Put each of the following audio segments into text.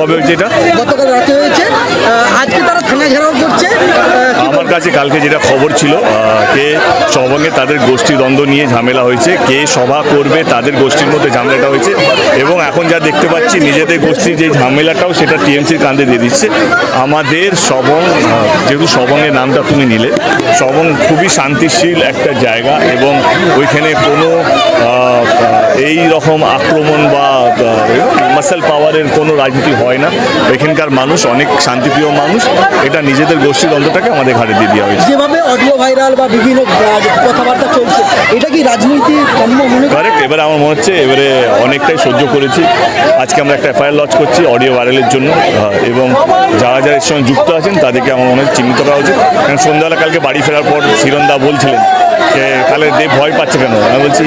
কবে হয়েছে এটা? গতকাল রাতে হয়েছে। আজকে তারা থানা ঘেরাও করছে। আমার কাছে কালকে যেটা খবর ছিল, কে সবঙ্গে তাদের গোষ্ঠী দ্বন্দ্ব নিয়ে ঝামেলা হয়েছে, কে সভা করবে তাদের গোষ্ঠীর মধ্যে ঝামেলাটা হয়েছে, এবং এখন যা দেখতে পাচ্ছি নিজেদের গোষ্ঠীর যে ঝামেলাটাও সেটা টিএমসির কাঁধে দিয়ে দিচ্ছে। আমাদের সবং, যেহেতু সবংয়ের নামটা তুমি নিলে, সবং খুবই শান্তিশীল একটা জায়গা, এবং ওইখানে কোনো এই রকম আক্রমণ বা মাসেল পাওয়ারের কোনো রাজনীতি হয় না। এখানকার মানুষ অনেক শান্তিপ্রিয় মানুষ। এটা নিজেদের গোষ্ঠী দ্বন্দ্বটাকে আমাদের ঘাড়ে দিয়ে দেওয়া হয়েছে। যেভাবে অডিও ভাইরাল বা বিভিন্ন কথাবার্তা চলছে, এটা কি রাজনীতি মনে করে? কারেক্ট। এবারে আমার মনে হচ্ছে এবারে অনেকটাই সহ্য করেছি। আজকে আমরা একটা এফআইআর লঞ্চ করছি অডিও ভাইরালের জন্য, এবং যারা যারা এর সঙ্গে যুক্ত আছেন তাদেরকে আমার মনে হয় চিহ্নিত করা উচিত। কারণ সন্ধ্যাবেলা কালকে বাড়ি ফেরার পর হিরণদা বলছিলেন যে তাহলে দেব ভয় পাচ্ছে কেন? আমি বলছি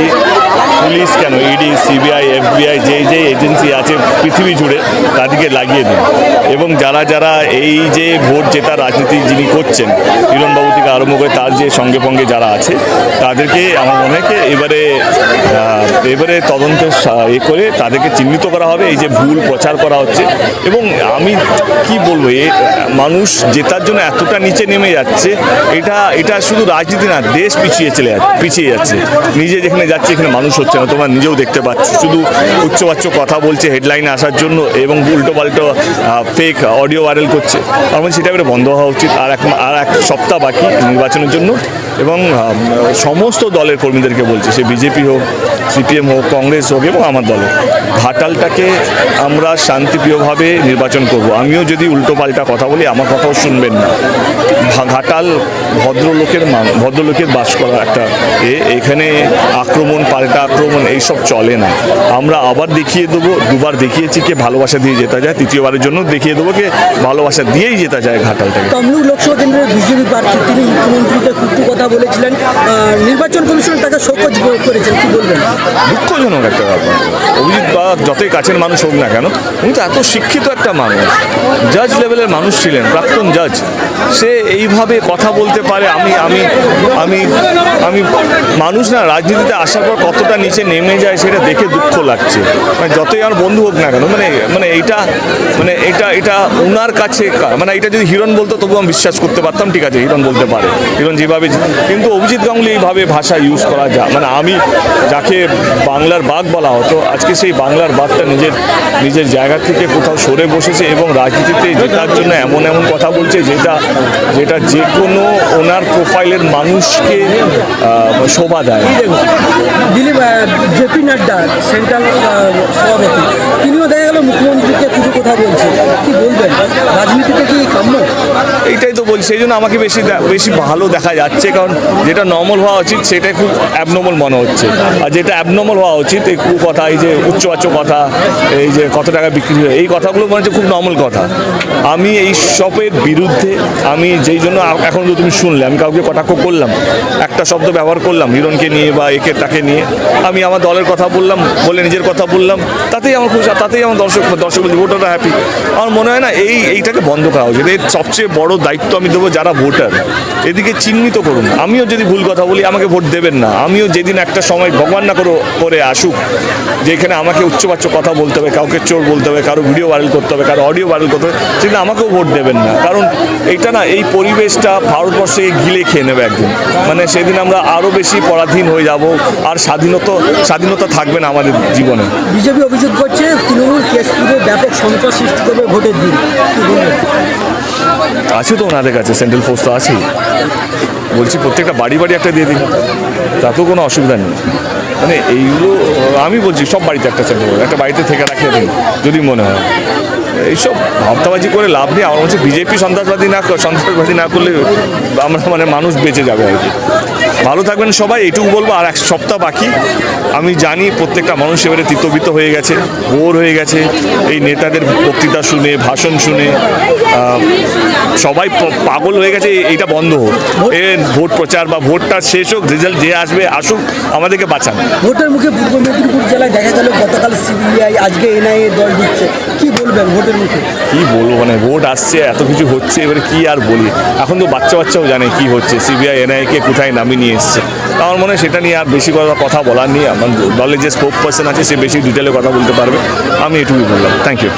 পুলিশ কেন, ইডি, সিবিআই, এফবিআই, যে এজেন্সি আছে পৃথিবী জুড়ে তাদেরকে লাগিয়ে দিন, এবং যারা যারা এই যে ভোট জেতা রাজনীতি যিনি করছেন, হিরণবাবু থেকে আরম্ভ করে তার যে সঙ্গে সঙ্গে যারা আছে তাদেরকে আমার মনে হয় এবারে তদন্ত করে তাদেরকে চিহ্নিত করা হবে। এই যে ভুল প্রচার করা হচ্ছে, এবং আমি কি বলবো, মানুষ জেতার জন্য এতটা নিচে নেমে যাচ্ছে, এটা শুধু রাজনীতি না, দেশ পিছিয়ে যাচ্ছে। নিজে যেখানে যাচ্ছে এখানে মানুষ হচ্ছে না, তোমরা নিজেও দেখতে পাচ্ছ। শুধু উচ্চবাচ্য কথা বলছে হেডলাইনে আসার জন্য, এবং উল্টো পাল্টো ফেক অডিও ভাইরাল করছে। আমার সেটা এবারে বন্ধ হওয়া উচিত। আর এক সপ্তাহ বাকি নির্বাচনের জন্য, এবং সমস্ত দলের কর্মীদেরকে বলছি, সে বিজেপি হোক, সিপিএম হোক, কংগ্রেস হোক, এবং আমার দলে ঘাটালটাকে আমরা শান্তিপ্রিয়ভাবে নির্বাচন করব। আমিও যদি উল্টো পাল্টা কথা বলি আমার কথাও শুনবেন না। ঘাটাল ভদ্রলোকের বাস করা একটা এখানে আক্রমণ, পাল্টা আক্রমণ এইসব চলে না। আমরা আবার দেখিয়ে দেবো, দুবার দেখিয়েছি কে ভালোবাসা দিয়ে জেতা যায়, তৃতীয়বারের জন্য দেখিয়ে দেবো কে ভালোবাসা দিয়েই জেতা যায় ঘাটালটাকে। তমলুক লোকসভা কেন্দ্রের বিজেপি প্রার্থী, তিনি মুখ্যমন্ত্রীকে কুটু কথা বলেছিলেন, নির্বাচন কমিশন তাকে শোকজ করেছেন, কি বলবেন? দুঃখজনক একটা ব্যাপার। অভিজিৎ বা যতই কাছের মানুষ হোক না কেন, উনি তো এত শিক্ষিত একটা মানুষ, জাজ লেভেলের মানুষ ছিলেন, প্রাক্তন জাজ, সে এইভাবে কথা বলতে পারে? আমি আমি আমি আমি মানুষ না রাজনীতিতে আসার পর কতটা নিচে নেমে যায় সেটা দেখে দুঃখ লাগছে। মানে যতই আমার বন্ধু হোক না কেন, এটা ওনার কাছে, এটা যদি হিরণ বলতো তবু আমি বিশ্বাস করতে পারতাম, ঠিক আছে হিরণ বলতে পারে, হিরণ যেভাবে, কিন্তু অভিজিৎ গাঙ্গুলি এইভাবে ভাষা ইউজ করা যায়, আমি যাকে বাংলার বাঘ বলা হতো, আজকে সেই বাংলার বাঘটা নিজের জায়গা থেকে কোথাও সরে বসেছে, এবং রাজনীতিতে জেতার জন্য এমন কথা বলছে যেটা যে কোনো ওনার প্রোফাইলের মানুষকে শোভা দেয়। দিলীপ জেপি নাড্ডা সেন্ট্রাল সভাপতি, তিনিও দেখা গেল মুখ্যমন্ত্রীকে কিছু কথা বলছে, কি বলবেন? রাজনীতিতে কি কাম্য? এইটাই তো বলছি, সেই জন্য আমাকে বেশি ভালো দেখা যাচ্ছে, কারণ যেটা নর্মাল হওয়া উচিত সেটাই খুব অ্যাবনর্মাল মনে হচ্ছে, আর যেটা অ্যাবনর্মাল হওয়া উচিত এই কথা, এই যে উচ্চবাচ্য কথা, এই যে কত টাকা বিক্রি হয়, এই কথাগুলো মনে হচ্ছে খুব নর্মাল কথা। আমি এই সবের বিরুদ্ধে, আমি যেই জন্য এখন তো তুমি শুনলে আমি কাউকে কটাক্ষ করলাম, একটা শব্দ ব্যবহার করলাম হিরণকে নিয়ে বা একে তাকে নিয়ে, আমি আমার দলের কথা বললাম, বলে নিজের কথা বললাম, তাতেই আমার খুশি, তাতেই আমার দর্শক ভোটাররা হ্যাপি। আমার মনে হয় না এইটাকে বন্ধ করা উচিত। এর সবচেয়ে বড় দায়িত্ব আমি দেবো যারা ভোটার, এদিকে চিহ্নিত করুন। আমিও যদি ভুল কথা বলি আমাকে ভোট দেবেন না। আমিও যেদিন একটা সময় ভগবান না করে আসুক যেখানে আমাকে উচ্চবাচ্য কথা বলতে হবে, কাউকে চোর বলতে হবে, কারো ভিডিও ভাইরাল করতে হবে, কারো অডিও ভাইরাল করতে হবে, সেদিন আমাকেও ভোট দেবেন না। কারণ এইটা না, এই পরিবেশটা ভারতবর্ষে গিলে খেয়ে নেবে একদিন। সেদিন আমরা আরও বেশি পরাধীন হয়ে যাব, আর স্বাধীনতা থাকবে না আমাদের জীবনে। বিজেপি অভিযোগ করছে তৃণমূল কেশপুরে ব্যাপক সন্ত্রাস সৃষ্টি করবে ভোটের দিন, আছে তো ওনাদের কাছে, সেন্ট্রাল ফোর্স তো আছেই। বলছি প্রত্যেকটা বাড়ি একটা দিয়ে দিন, তাতেও কোনো অসুবিধা নেই। এইগুলো আমি বলছি সব বাড়িতে একটা বাড়িতে থেকে রাখিয়ে দিন যদি মনে হয়। এইসব ভাবতাবাজি করে লাভ নেই। আমার হচ্ছে বিজেপি সন্ত্রাসবাদী না করলে আমরা মানুষ বেঁচে যাবে আর কি। ভালো থাকবেন সবাই, এইটুকু বলবো। আর এক সপ্তাহ বাকি। আমি জানি প্রত্যেকটা মানুষ এবারে তিতবিত হয়ে গেছে, বোর হয়ে গেছে এই নেতাদের বক্তৃতা শুনে, ভাষণ শুনে, সবাই পাগল হয়ে গেছে। এইটা বন্ধ হোক, ভোট প্রচার বা ভোটটা শেষ হোক, রেজাল্ট যে আসবে আসুক, আমাদেরকে বাঁচান। ভোটের মুখে পূর্ব মেদিনীপুর জেলায় দেখা গেল গতকাল সিবিআই, আজকে এনআইএ দল দিচ্ছে, কি বলবেন ভোটের মুখে? কি বলবো, ভোট আসছে, এত কিছু হচ্ছে, এবারে কি আর বলি। এখন তো বাচ্চাও জানে কি হচ্ছে, সিবিআই এনআইএকে কোথায় নামিয়ে নিয়ে এসছে। আমার মনে হয় সেটা নিয়ে আর বেশি কথা বলার নেই। আমার দলের যে স্পোক পার্সন আছে সে বেশি ডিটেলে কথা বলতে পারবে। আমি এটুকুই বললাম। Thank you.